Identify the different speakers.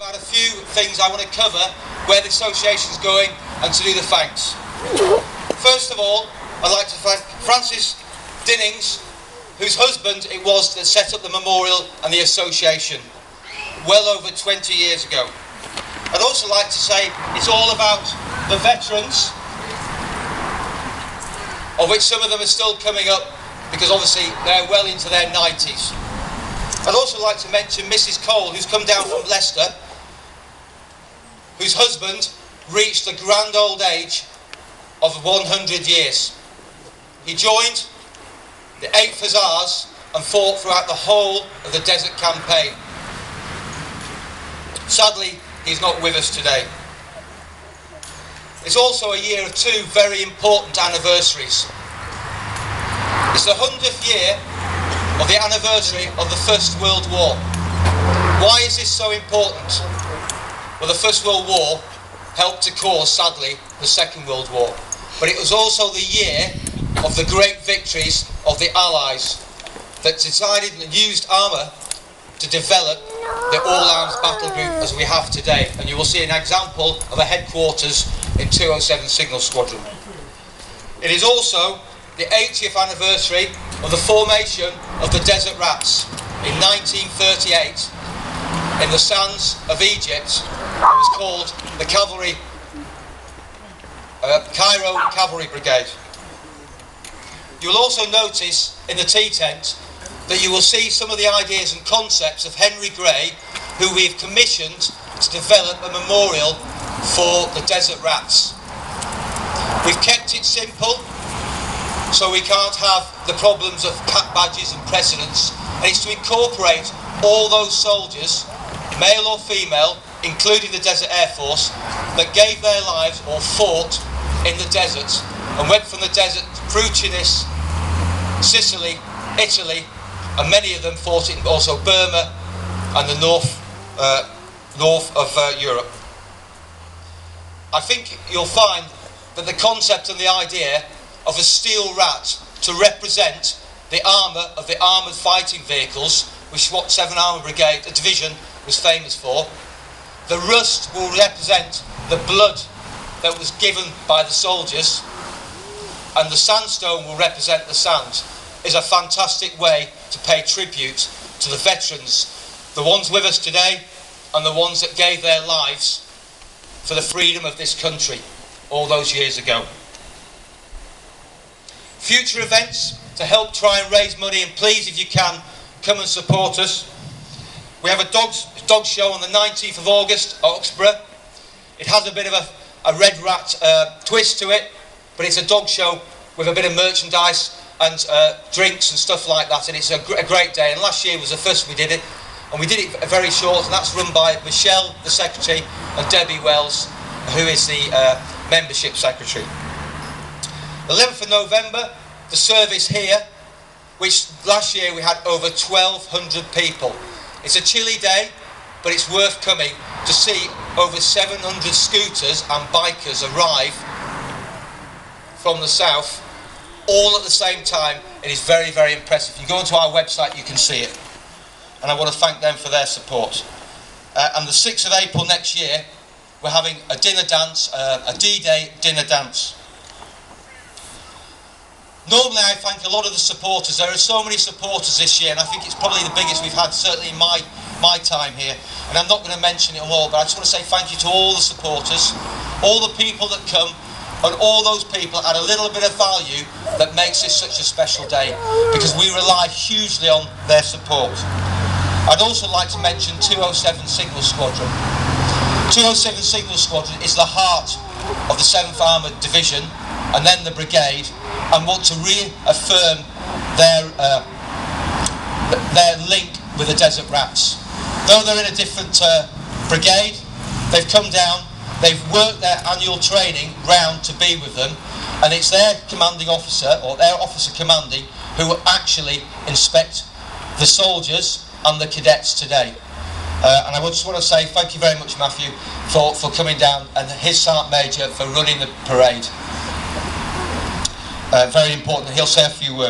Speaker 1: About a few things I want to cover, where the association's going, and to do the thanks. First of all, I'd like to thank Francis Dinnings, whose husband it was that set up the memorial and the association well over 20 years ago. I'd also like to say it's all about the veterans, of which some of them are still coming up because obviously they're well into their 90s. I'd also like to mention Mrs. Cole, who's come down from Leicester, whose husband reached the grand old age of 100 years. He joined the 8th Hussars and fought throughout the whole of the Desert Campaign. Sadly, he's not with us today. It's also a year of two very important anniversaries. It's the 100th year of the anniversary of the First World War. Why is this so important? Well, the First World War helped to cause, sadly, the Second World War. But it was also the year of the great victories of the Allies that decided and used armour to develop the all-arms battle group as we have today. And you will see an example of a headquarters in 207 Signal Squadron. It is also the 80th anniversary of the formation of the Desert Rats in 1938 in the sands of Egypt. It was called the Cairo Cavalry Brigade. You will also notice in the tea tent that you will see some of the ideas and concepts of Henry Gray, who we've commissioned to develop a memorial for the Desert Rats. We've kept it simple, so we can't have the problems of cap badges and precedents, and it's to incorporate all those soldiers, male or female, including the Desert Air Force, that gave their lives or fought in the desert and went from the desert through Tunis, Sicily, Italy, and many of them fought in also Burma and the north of Europe. I think you'll find that the concept and the idea of a steel rat to represent the armour of the armoured fighting vehicles, which is what 7th Armoured Brigade, a division, was famous for. The rust will represent the blood that was given by the soldiers, and the sandstone will represent the sand. Is a fantastic way to pay tribute to the veterans, the ones with us today and the ones that gave their lives for the freedom of this country all those years ago. Future events to help try and raise money, and please, if you can, come and support us. We have a dog show on the 19th of August at Uxborough. It has a bit of a red rat twist to it, but it's a dog show with a bit of merchandise and drinks and stuff like that, and it's a great day. And last year was the first we did it, and we did it very short, and that's run by Michelle, the secretary, and Debbie Wells, who is the membership secretary. 11th of November, the service here, which last year we had over 1,200 people. It's a chilly day, but it's worth coming to see over 700 scooters and bikers arrive from the south, all at the same time. It is very, very impressive. If you go onto our website, you can see it. And I want to thank them for their support. And the 6th of April next year, we're having a dinner dance, a D-Day dinner dance. Normally I thank a lot of the supporters. There are so many supporters this year, and I think it's probably the biggest we've had, certainly in my time here. And I'm not going to mention it all, but I just want to say thank you to all the supporters, all the people that come, and all those people add a little bit of value that makes this such a special day, because we rely hugely on their support. I'd also like to mention 207 Signal Squadron. 207 Signal Squadron is the heart of the 7th Armoured Division and then the brigade, and want to reaffirm their link with the Desert Rats. Though they're in a different brigade, they've come down, they've worked their annual training round to be with them, and it's their commanding officer, or their officer commanding, who will actually inspect the soldiers and the cadets today. And I just want to say thank you very much, Matthew, for coming down, and his Sergeant Major for running the parade. Very important. He'll say a few words.